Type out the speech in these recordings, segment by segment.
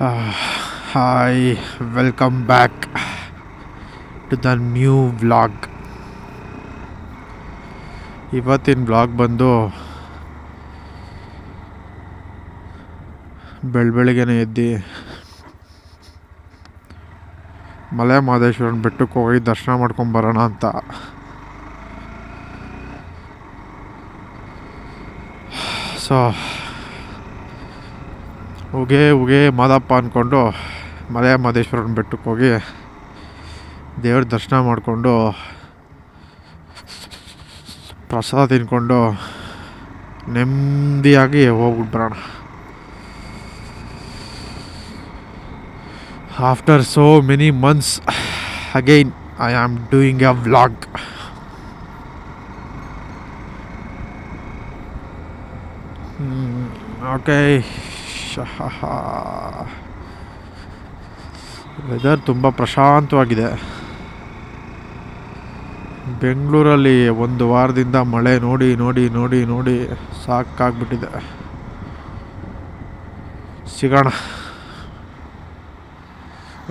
Hi, welcome back to the new vlog. ಇವತ್ತಿನ vlog ಬಂದು ಬೆಳಗ್ಗೆನೆ ಎದ್ದು ಮಲೆ ಮಹದೇಶ್ವರನ ಬೆಟ್ಟಕ್ಕೆ ಹೋಗಿ ದರ್ಶನ ಮಾಡ್ಕೊಂಬರೋಣ ಅಂತ. ಸೊ ಉಗೆ ಮಾದಪ್ಪ ಅಂದ್ಕೊಂಡು ಮಲೆ ಮಹದೇಶ್ವರನ ಬೆಟ್ಟಕ್ಕೆ ಹೋಗಿ ದೇವ್ರ ದರ್ಶನ ಮಾಡಿಕೊಂಡು ಪ್ರಸಾದ ತಿನ್ಕೊಂಡು ನೆಮ್ಮದಿಯಾಗಿ ಹೋಗ್ಬಿಟ್ಟು ಬರೋಣ. After so many months again I am doing a vlog. Okay, weather ತುಂಬ ಪ್ರಶಾಂತವಾಗಿದೆ. ಬೆಂಗಳೂರಲ್ಲಿ ಒಂದು ವಾರದಿಂದ ಮಳೆ ನೋಡಿ ನೋಡಿ ನೋಡಿ ನೋಡಿ ಸಾಕಾಗ್ಬಿಟ್ಟಿದೆ. ಸಿಗೋಣ,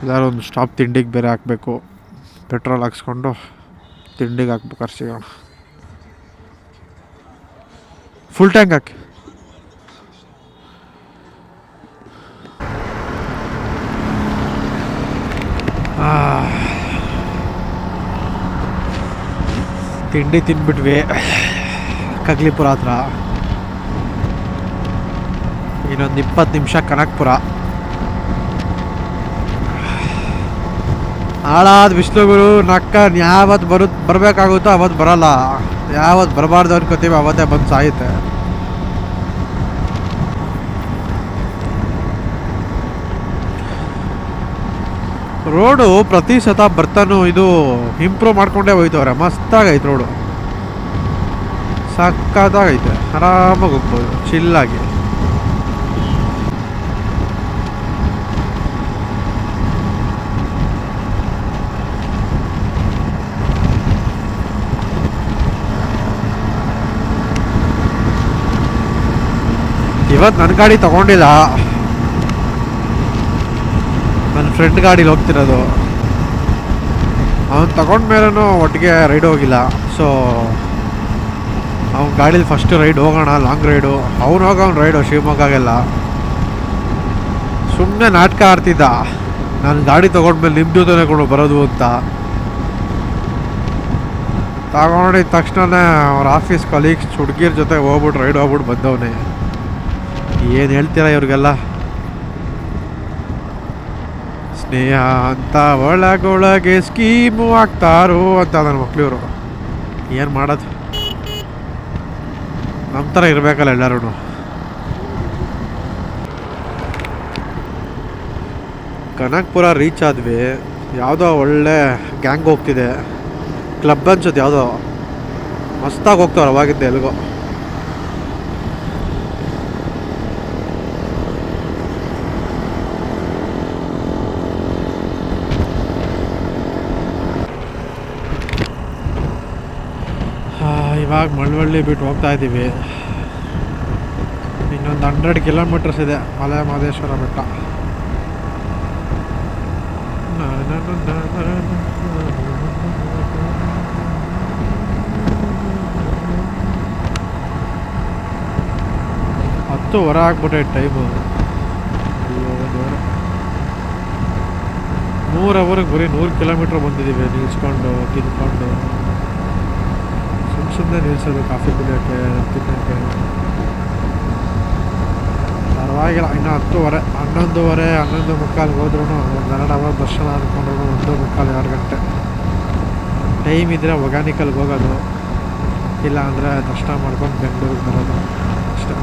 ಎಲ್ಲರೂ ಒಂದು ಸ್ಟಾಪ್ ತಿಂಡಿಗೆ ಬೇರೆ ಹಾಕಬೇಕು. ಪೆಟ್ರೋಲ್ ಹಾಕ್ಸ್ಕೊಂಡು ತಿಂಡಿಗೆ ಹಾಕ್ಬೇಕಾದ್ರೆ ಸಿಗೋಣ. ಫುಲ್ ಟ್ಯಾಂಕ್ ಹಾಕಿ. ತಿಂಡಿ ತಿಂದ್ಬಿಟ್ವಿ ಕಗ್ಲಿಪುರ ಹತ್ರ. ಇನ್ನೊಂದು 20 ನಿಮಿಷ ಕನಕಪುರ. ಹಾಳಾದ ಬಿಸಿಲುಗಳು ನಕ್ಕ ಯಾವತ್ತು ಬರಬೇಕಾಗುತ್ತೋ ಅವತ್ತು ಬರಲ್ಲ, ಯಾವತ್ತು ಬರಬಾರ್ದು ಅನ್ಕೋತೀವಿ ಅವತ್ತೇ ಬಂದು ಸಾಯುತ್ತೆ. ರೋಡು ಪ್ರತಿ ಸತ ಬರ್ತಾನು ಇದು ಇಂಪ್ರೂವ್ ಮಾಡ್ಕೊಂಡೇ ಹೋಯ್ತವ್ರೆ. ಮಸ್ತಾಗೈತೆ ರೋಡು, ಸಕ್ಕತ್ತಾಗೈತೆ. ಆರಾಮಾಗಿ ಹೋಗ್ಬೋದು ಚಿಲ್ಲಾಗಿ. ಇವತ್ತು ನನ್ನ ಗಾಡಿ ತಗೊಂಡಿಲ್ಲ, ನನ್ನ ಫ್ರೆಂಡ್ ಗಾಡೀಲಿ ಹೋಗ್ತಿರೋದು. ಅವನು ತಗೊಂಡ್ಮೇಲೂ ಒಟ್ಟಿಗೆ ರೈಡ್ ಹೋಗಿಲ್ಲ. ಸೊ ಅವ್ನ ಗಾಡೀಲಿ ಫಸ್ಟ್ ರೈಡ್ ಹೋಗೋಣ, ಲಾಂಗ್ ರೈಡು. ಅವ್ನು ರೈಡು ಶಿವಮೊಗ್ಗಗೆಲ್ಲ. ಸುಮ್ಮನೆ ನಾಟಕ ಆಡ್ತಿದ್ದ, ನಾನು ಗಾಡಿ ತೊಗೊಂಡ್ಮೇಲೆ ನಿಮ್ಮ ಜೊತೆನೇ ಕೊಂಡು ಬರೋದು ಅಂತ. ತಗೊಂಡಿದ್ದ ತಕ್ಷಣನೇ ಅವ್ರ ಆಫೀಸ್ ಕಲೀಗ್ಸ್ ಹುಡುಗಿರ ಜೊತೆ ಹೋಗ್ಬಿಟ್ಟು ರೈಡ್ ಹೋಗ್ಬಿಟ್ಟು ಬಂದವನೇ. ಏನು ಹೇಳ್ತೀರಾ ಇವ್ರಿಗೆಲ್ಲ? ಸ್ನೇಹ ಅಂತ ಒಳಗೊಳಗೆ ಸ್ಕೀಮು ಹಾಕ್ತಾರೋ ಅಂತ ನನ್ನ ಮಕ್ಳಿವರು. ಏನು ಮಾಡೋದು, ನಮ್ಮ ಥರ ಇರಬೇಕಲ್ಲ ಎಲ್ಲರೂ. ಕನಕಪುರ ರೀಚ್ ಆದ್ವಿ. ಯಾವುದೋ ಒಳ್ಳೆ ಗ್ಯಾಂಗ್ ಹೋಗ್ತಿದೆ, ಕ್ಲಬ್ ಅನ್ಸುತ್ತೆ ಯಾವುದೋ. ಮಸ್ತಾಗಿ ಹೋಗ್ತಾವ್ರೆ ಅವಾಗಿದ್ದೆ ಎಲ್ಗೋ. ಇವಾಗ ಮಳವಳ್ಳಿ ಬಿಟ್ಟು ಹೋಗ್ತಾ ಇದ್ದೀವಿ. ಇನ್ನೊಂದು 100 ಕಿಲೋಮೀಟರ್ಸ್ ಇದೆ ಮಲೆ ಮಹದೇಶ್ವರ ಬೆಟ್ಟ. ಹೊರ ಆಗ್ಬಿಟ್ಟೆ ಟೈಮು. 3 ಅವರ್ಗೆ ಬರೀ 100 ಕಿಲೋಮೀಟ್ರ್ ಬಂದಿದ್ದೀವಿ ನಿಲ್ಸ್ಕೊಂಡು ತಿನ್ಕೊಂಡು. ಸುಮ್ಮನೆ ನಿಲ್ಸೋದು ಕಾಫಿ ಕುಡಿಯೋಕ್ಕೆ ತಿನ್ನೋಕ್ಕೆ ಪರವಾಗಿಲ್ಲ. ಇನ್ನು 10:30 11:30 11:45 ಹೋದ್ರೂ ಒಂದು 2 ಅವರ್ ದರ್ಶನ ಅಂದ್ಕೊಂಡ್ರು 1:45 2 ಗಂಟೆ ಟೈಮ್ ಇದ್ದರೆ ಒಗಾನಿಕಲ್ಗೆ ಹೋಗೋದು, ಇಲ್ಲ ಅಂದರೆ ದರ್ಶನ ಮಾಡ್ಕೊಂಡು ಬೆಂಗಳೂರಿಗೆ ಬರೋದು ಅಷ್ಟೇ.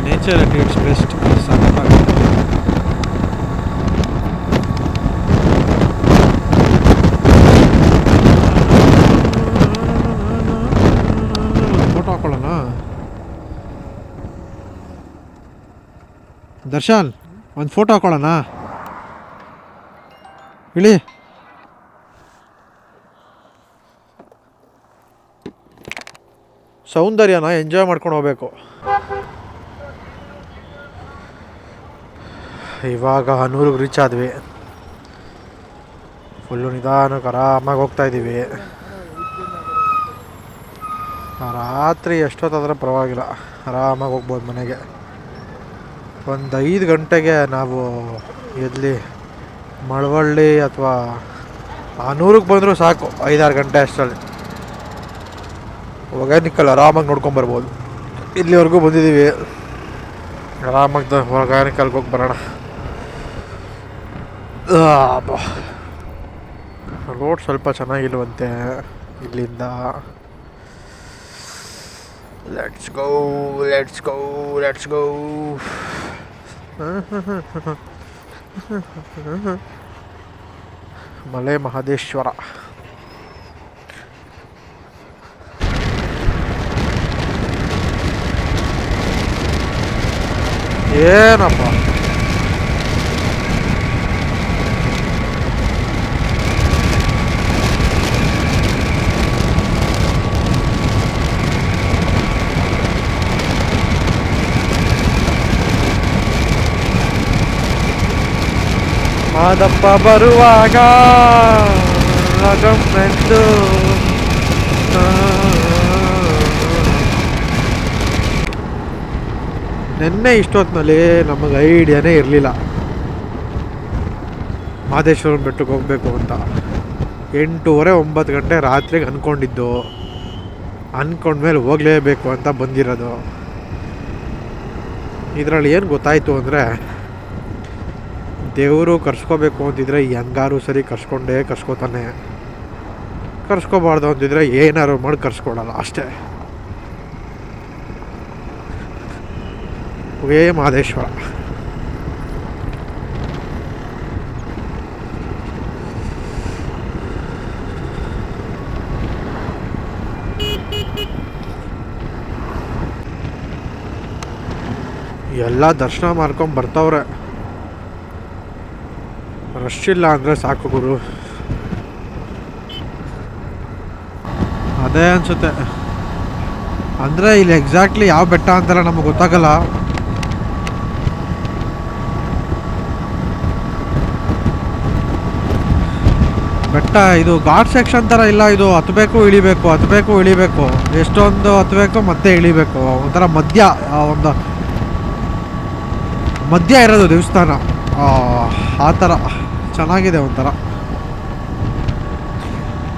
Nature at it's best. ಸಖತ್ತಾಗಿದೆ. ಫೋಟೋ ಹಾಕೊಳ್ಳೋಣ. ದರ್ಶನ್ ಒಂದು ಫೋಟೋ ಹಾಕೊಳ್ಳೋಣ. ಇಳಿ. ಸೌಂದರ್ಯನ ಎಂಜಾಯ್ ಮಾಡ್ಕೊಂಡು ಹೋಗ್ಬೇಕು. ಇವಾಗ 100ಗೆ ರೀಚ್ ಆದ್ವಿ. ಫುಲ್ಲು ನಿಧಾನಕ್ಕೆ ಆರಾಮಾಗಿ ಹೋಗ್ತಾಯಿದ್ದೀವಿ. ರಾತ್ರಿ ಎಷ್ಟೊತ್ತಾದರೂ ಪರವಾಗಿಲ್ಲ, ಆರಾಮಾಗಿ ಹೋಗ್ಬೋದು ಮನೆಗೆ. ಒಂದು 5 ಗಂಟೆಗೆ ನಾವು ಎಲ್ಲಿ ಮಳವಳ್ಳಿ ಅಥವಾ 100ಕ್ಕೆ ಬಂದರೂ ಸಾಕು. 5-6 ಗಂಟೆ ಅಷ್ಟರಲ್ಲಿ ಒಗಾನಿಕಲ್ ಆರಾಮಾಗಿ ನೋಡ್ಕೊಂಬರ್ಬೋದು. ಇಲ್ಲಿವರೆಗೂ ಬಂದಿದ್ದೀವಿ, ಆರಾಮಾಗಿ ಒಗಾನಿಕಲ್ಗೆ ಹೋಗಿ ಬರೋಣ. ರೋಡ್ ಸ್ವಲ್ಪ ಚೆನ್ನಾಗಿಲ್ವಂತೆ ಇಲ್ಲಿಂದ. Let's go let's go let's go. Male Mahadeshwara. ಏನಪ್ಪ ಮಾದಪ್ಪ ಬರುವಾಗ ಆಗಮೆಂದು. ನೆನ್ನೆ ಇಷ್ಟೊತ್ತಿನಲ್ಲಿ ನಮಗೆ ಐಡಿಯಾನೇ ಇರಲಿಲ್ಲ ಮಹದೇಶ್ವರನ ಬೆಟ್ಟಕ್ಕೆ ಹೋಗಬೇಕು ಅಂತ. 8:30-9 ಗಂಟೆ ರಾತ್ರಿಗೆ ಅಂದ್ಕೊಂಡಿದ್ದು. ಅಂದ್ಕೊಂಡ್ಮೇಲೆ ಹೋಗಲೇಬೇಕು ಅಂತ ಬಂದಿರೋದು. ಇದರಲ್ಲಿ ಏನು ಗೊತ್ತಾಯಿತು ಅಂದರೆ, ದೇವರು ಕರ್ಸ್ಕೋಬೇಕು ಅಂತಿದ್ರೆ ಹೆಂಗಾರು ಸರಿ ಕರ್ಸ್ಕೋತಾನೆ. ಕರ್ಸ್ಕೋಬಾರ್ದು ಅಂತಿದ್ರೆ ಏನಾರು ಮಾಡಿ ಕರ್ಸ್ಕೊಡಲ್ಲ ಅಷ್ಟೇ. ಮಹದೇಶ್ವರ. ಎಲ್ಲ ದರ್ಶನ ಮಾಡ್ಕೊಂಡು ಬರ್ತಾವ್ರೆ. ರಶ್ ಇಲ್ಲ ಅಂದರೆ ಸಾಕು ಗುರು. ಅದೇ ಅನಿಸುತ್ತೆ. ಅಂದರೆ ಇಲ್ಲಿ ಎಕ್ಸಾಕ್ಟ್ಲಿ ಯಾವ ಬೆಟ್ಟ ಅಂತೆಲ್ಲ ನಮಗೆ ಗೊತ್ತಾಗಲ್ಲ. ಬೆಟ್ಟ ಇದು ಘಾಟ್ ಸೆಕ್ಷನ್ ಥರ ಇಲ್ಲ. ಇದು ಹತ್ತಬೇಕು ಇಳಿಬೇಕು. ಎಷ್ಟೊಂದು ಹತ್ತಬೇಕು ಮತ್ತೆ ಇಳಿಬೇಕು. ಒಂಥರ ಮಧ್ಯ ಇರೋದು ದೇವಸ್ಥಾನ. ಆ ಥರ ಚೆನ್ನಾಗಿದೆ ಒಂಥರ.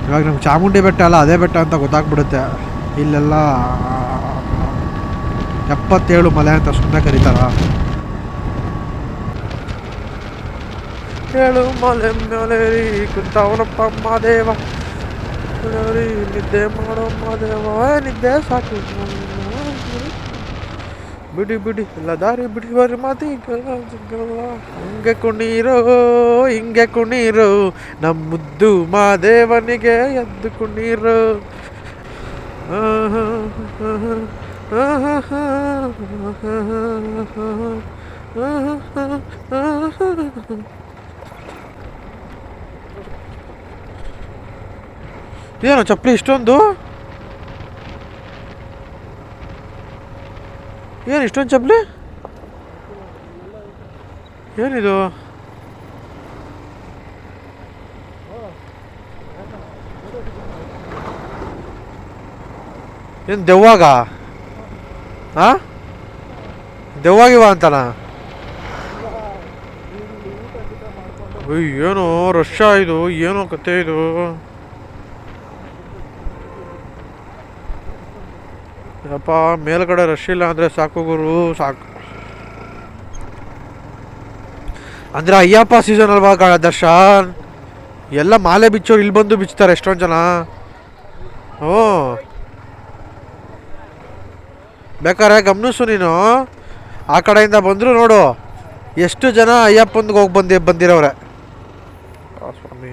ಇವಾಗ ನಮ್ಗೆ ಚಾಮುಂಡಿ ಬೆಟ್ಟ ಅಲ್ಲ ಅದೇ ಬೆಟ್ಟ ಅಂತ ಗೊತ್ತಾಗ್ಬಿಡುತ್ತೆ. ಇಲ್ಲೆಲ್ಲ 77 ಮಲೆ ಅಂತ ಸುಮ್ಮನೆ ಕರೀತಾರ. 7 ಮಲೆ ಮೇಲೆ ಕುಂತವನಪ್ಪ ಮಾದೇವ, ನಿದ್ದೆ ಮಾಡೋ ಮಾದೇವ, ನಿದ್ದೆ ಸಾಕು ಬಿಡಿ ಎಲ್ಲ ದಾರಿ ಬಿಡಿ ಬರಿ ಮಾತಿ. ಹಿಂಗೆ ಕುಣೀರೋ ನಮ್ಮ ಮುದ್ದು ಮಾದೇವನಿಗೆ ಎದ್ದು ಕುಣೀರೋ. ಏನೋ ಚಪ್ಪಲಿ ಇಷ್ಟೊಂದು? ಏನು ಇಷ್ಟೊಂದು ಚಪ್ಪಲಿ? ಏನಿದು? ಏನು ದೆವ್ವಾಗ? ಹಾಂ, ದೆವ್ವಾಗಿವ ಅಂತನಾ? ಏನೋ ರಶ್ ಇದು, ಏನೋ ಕತೆ ಇದು. ಯಪ್ಪ, ಮೇಲ್ಗಡೆ ರಶ್ ಇಲ್ಲ ಅಂದರೆ ಸಾಕು ಗುರು, ಸಾಕು. ಅಂದರೆ ಅಯ್ಯಪ್ಪ ಸೀಸನ್ ಅಲ್ವಾ ದರ್ಶನ್, ಎಲ್ಲ ಮಾಲೆ ಬಿಚ್ಚೋರು ಇಲ್ಲಿ ಬಂದು ಬಿಚ್ತಾರೆ ಎಷ್ಟೊಂದು ಜನ. ಹ್ಞೂ, ಬೇಕಾರೆ ಗಮನಿಸು ನೀನು. ಆ ಕಡೆಯಿಂದ ಬಂದರು ನೋಡು, ಎಷ್ಟು ಜನ ಅಯ್ಯಪ್ಪಂದಿಗೆ ಹೋಗಿ ಬಂದಿರೋರೆ. ಸ್ವಾಮಿ,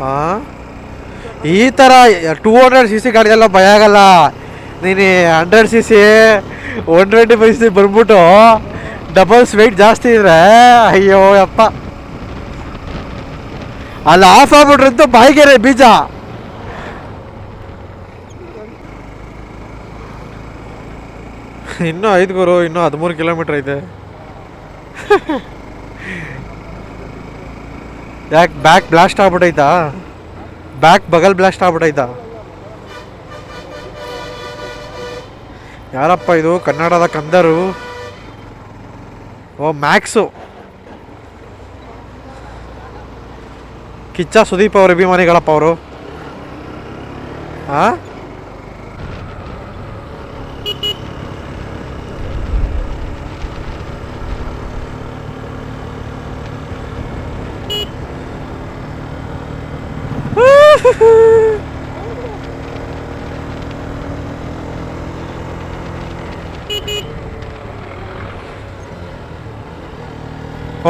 ಹಾಂ, ಈ ಥರ 200cc ಗಾಡಿಗೆಲ್ಲ ಭಯ ಆಗಲ್ಲ. ನೀನು 100cc 125cc ಬಂದ್ಬಿಟ್ಟು ಡಬಲ್ಸ್ ವೆಯ್ಟ್ ಜಾಸ್ತಿ ಇದ್ರೆ ಅಯ್ಯೋ ಅಪ್ಪ, ಅಲ್ಲಿ ಆಫ್ ಆಗ್ಬಿಟ್ರಂತೂ ಬಾಯಿಗೆರೆ ಬೀಜ. ಇನ್ನೂ 5 ಗುರು, ಇನ್ನೂ 13 ಕಿಲೋಮೀಟ್ರ್ ಐತೆ. ಯಾಕೆ ಬ್ಯಾಕ್ ಬ್ಲಾಸ್ಟ್ ಆಗ್ಬಿಟ್ಟೈತಾ? ಬ್ಯಾಕ್ ಬಗಲ್ ಬ್ಲಾಸ್ಟ್ ಆಗ್ಬಿಟ್ಟೈತಾ? ಯಾರಪ್ಪ ಇದು? ಕನ್ನಡದ ಕಂದರು. ಓ ಮ್ಯಾಕ್ಸು, ಕಿಚ್ಚ ಸುದೀಪ್ ಅವ್ರ ಅಭಿಮಾನಿಗಳಪ್ಪ ಅವರು. ಹಾಂ,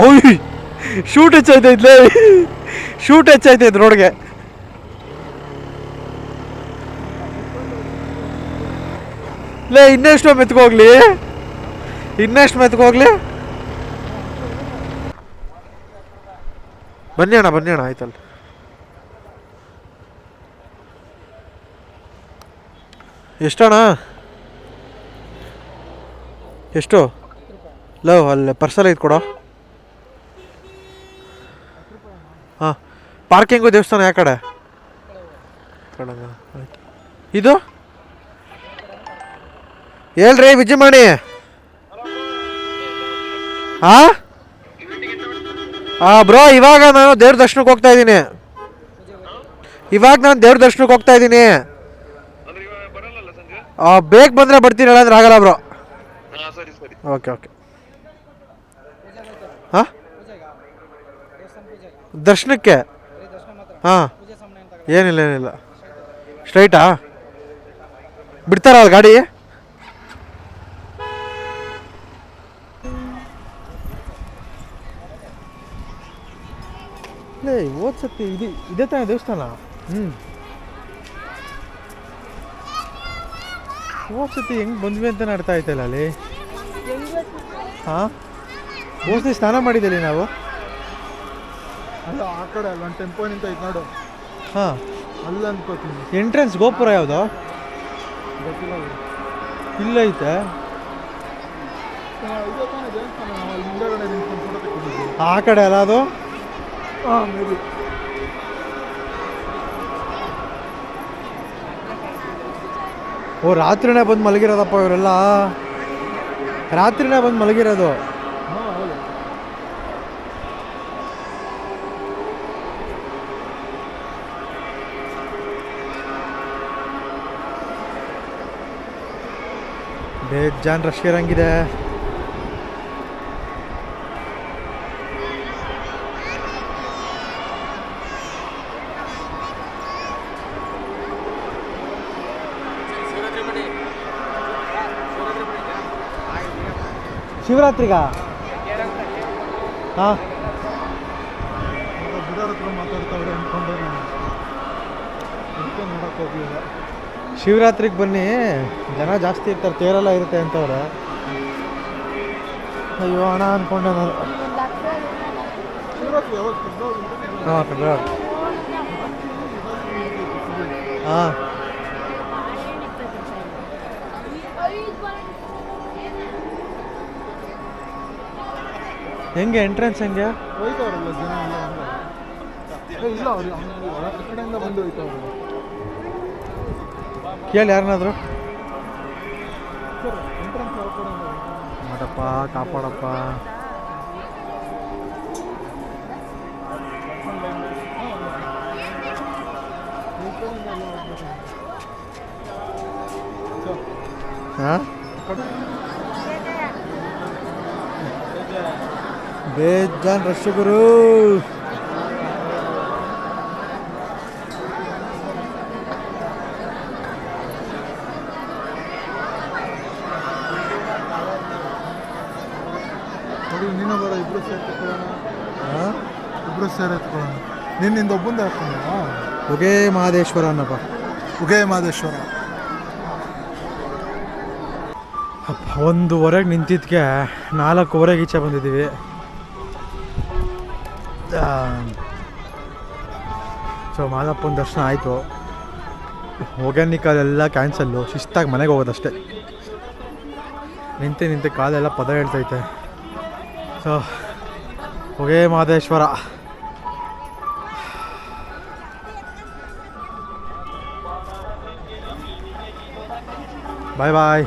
ಓಯ್ ಶೂಟ್ ಹೆಚ್ಚೈತೈತ್ಲೇ, ಶೂಟ್ ಹೆಚ್ಚೈತೈತೆ ರೋಡ್ಗೆ. ಲೇ ಇನ್ನೆಷ್ಟು ಮೆತ್ಕೋಗ್ಲಿ, ಇನ್ನೆಷ್ಟು ಮೆತ್ಕೋಗ್ಲಿ. ಬನ್ನಿ ಅಣ್ಣ, ಬನ್ನಿ ಅಣ್ಣ, ಆಯ್ತಲ್ಲ. ಎಷ್ಟಣ್ಣ? ಎಷ್ಟು? ಲವ್ ಅಲ್ಲಿ ಪರ್ಸಲ್ ಐತೆ ಕೊಡೋ. ಹಾಂ, ಪಾರ್ಕಿಂಗು ದೇವಸ್ಥಾನ ಯಾವ ಕಡೆ? ಇದು ಹೇಳ್ರಿ ವಿಜಯಮಣಿ. ಹಾಂ ಬ್ರೋ, ಇವಾಗ ನಾನು ದೇವ್ರ ದರ್ಶನಕ್ಕೆ ಹೋಗ್ತಾ ಇದ್ದೀನಿ. ಬೇಗ ಬಂದರೆ ಬರ್ತೀನಿ, ಹೇಳಂದ್ರೆ ಆಗಲ್ಲ ಬ್ರೋ. Okay okay. ಹಾಂ, ದರ್ಶನಕ್ಕೆ? ಹಾಂ, ಏನಿಲ್ಲ. ಸ್ಟ್ರೈಟಾ ಬಿಡ್ತಾರ ಅದು ಗಾಡಿ? ಓದ್ಸತಿ ಇದೇ ತಾನೇ ದೇವಸ್ಥಾನ? ಓದ್ಸತಿ ಹೆಂಗೆ ಬಂದ್ವಿ ಅಂತ ನಡ್ತಾ ಐತಲ್ಲ ಅಲ್ಲಿ. ಹಾಂ, ಓದ್ಸತಿ ಸ್ನಾನ ಮಾಡಿದ್ದೀವಿ ನಾವು. ಅಲ್ಲ ಆ ಕಡೆ ಅಲ್ಲ, ಒಂದು ಟೆಂಪೋ ನಿಂತೈತೆ ನೋಡು. ಹಾಂ, ಅಲ್ಲ ಅನ್ಕೋತೀನಿ. ಎಂಟ್ರೆನ್ಸ್ ಗೋಪುರ ಯಾವುದು? ಗೊತ್ತಿಲ್ಲ. ಇಲ್ಲ ಐತೆ. ಇದು ತಾನೇ ದೇವಸ್ಥಾನ, ನಾವು ಅಲ್ಲಿ ಮುಂದೆಗಡೆ ನಿಂತ್ಕೊಂಡು ಫೋಟೋ ತೆಕ್ಕೊಂಡಿದ್ವಿ. ಆ ಕಡೆ ಅಲ್ಲ ಅದು? ಹಾಂ, ಮೇಬಿ. ಓ, ರಾತ್ರಿನೇ ಬಂದು ಮಲಗಿರೋದಪ್ಪ ಇವರೆಲ್ಲ. ರಾತ್ರಿನೇ ಬಂದು ಮಲಗಿರೋದು. ಹಾಂ, ಹೌದು. ಬೇಜಾನ್ ರಶ್ ಇರಂಗಿದೆ. ಶಿವರಾತ್ರಿಗ? ಹಾಂ, ಬಿಡೋರ ಹತ್ರ ಮಾತಾಡ್ತಾವ್ರೆ ಅಂದ್ಕೊಂಡು ನೋಡಕ್ಕೆ ಹೋಗ್ಲಿಲ್ಲ. ಶಿವರಾತ್ರಿಗೆ ಬನ್ನಿ, ಜನ ಜಾಸ್ತಿ ಇರ್ತಾರೆ, ತೇರೆಲ್ಲ ಇರುತ್ತೆ ಅಂತವ್ರೆ. ಅಯ್ಯೋ ಅಣ್ಣ ಅಂದ್ಕೊಂಡೆ ನಾನು. ಶಿವರಾತ್ರಿ ಯಾವಾಗ? ಹಾಂ, ಫೆಬ್ರವರಿ. ಹಾಂ, ಹೆಂಗೆ ಎಂಟ್ರೆನ್ಸ್ ಹೆಂಗೆ? ಹೋಯ್ತವ್ರಲ್ಲ ಜನ ಎಲ್ಲ. ಇಲ್ಲ ಅವ್ರು ಹೊರ ಕಡೆಯಿಂದ ಬಂದು ಹೋಯ್ತವ್ರು. ಕೇಳಿ ಯಾರನ್ನಾದ್ರು. ಸರ್ ಎಂಟ್ರೆನ್ಸ್ ಯಾವ ಕಡೆ ಮಾಡಪ್ಪ, ಕಾಪಾಡಪ್ಪ. ಹಾಂ, ಬೇಜಾನ್ ರಶ್ ಗುರು. ನೀನು ಬರೋ, ಇಬ್ರು ಸೇರ್ ತಗೊಳ್ಳೋಣ. ಹಾಂ, ಇಬ್ರು ಸೇರ್ ಎತ್ಕೊಳ್ಳೋಣ. ನಿನ್ನಿಂದ ಒಬ್ಬಂದ ಹಾಕ್ಕೊಂಡ ಹೊಗೆ ಮಹದೇಶ್ವರ ಅನ್ನಪ್ಪ. ಉಗೇ ಮಹದೇಶ್ವರ. 1:15 ನಿಂತಿದ್ದಕ್ಕೆ 4:15 ಈಚೆ ಬಂದಿದ್ದೀವಿ. ಸೊ ಮಾದಪ್ಪನ ದರ್ಶನ ಆಯಿತು. ಒಗ್ಯಾನಿಕಲೆಲ್ಲ ಕ್ಯಾನ್ಸಲ್ಲು, ಶಿಸ್ತಾಗಿ ಮನೆಗೆ ಹೋಗೋದಷ್ಟೇ. ನಿಂತೆ ಕಾಲೆಲ್ಲ ಪದ ಹೇಳ್ತೈತೆ. ಸೊ ಹೊಗೆ ಮಹದೇಶ್ವರ. ಬಾಯ್ ಬಾಯ್.